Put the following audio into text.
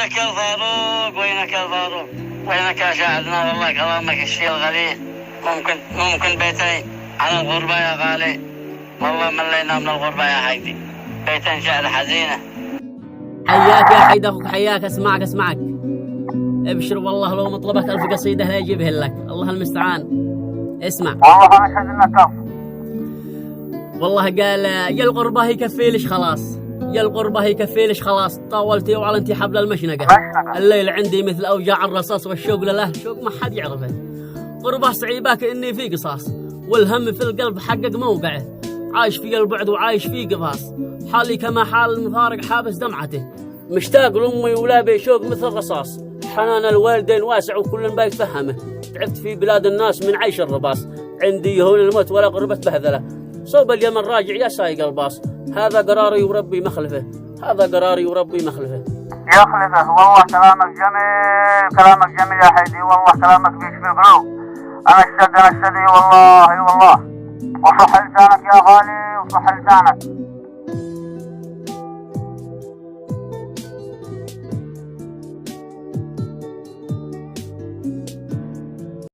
وينك يا الفاروق، وينك يا الفاروق، وينك يا شاهدنا؟ والله كلامك الشيء الغليل. ممكن بيتين على الغربة يا غالي، والله ملينا من الغربة يا حيدي، بيتين شعر حزينة. حياك يا حيد أخوك، حياك. أسمعك. ابشر والله لو مطلبك 1000 قصيدة لا يجيبهن لك، الله المستعان. اسمع والله أشهد إنك كف. والله قال يا الغربة يكفيلش خلاص، يا الغربة يكفيلش خلاص، طاولتي وعلنتي حبل المشنقة. الليل عندي مثل أوجاع الرصاص، والشوق له شوق ما حد يعرفه. غربة صعيبة كأني في قصاص، والهم في القلب حقق موقعه. عايش في البعد وعايش في قفاص، حالي كما حال المفارق حابس دمعته. مشتاق لأمي ولا بشوق مثل الرصاص، حنان الوالدين واسع وكل ما يتفهمه. تعبت في بلاد الناس من عيش الرباص، عندي هون الموت ولا غربة بهذله. صوب اليمن راجع يا سايق الباص، هذا قراري وربي مخلفه، هذا قراري وربي مخلفه. يخلفه. والله كلامك جميل يا حيدي، والله كلامك بيشفي القلوب. أنا اشتد والله وصح لسانك يا غالي، وصح لسانك.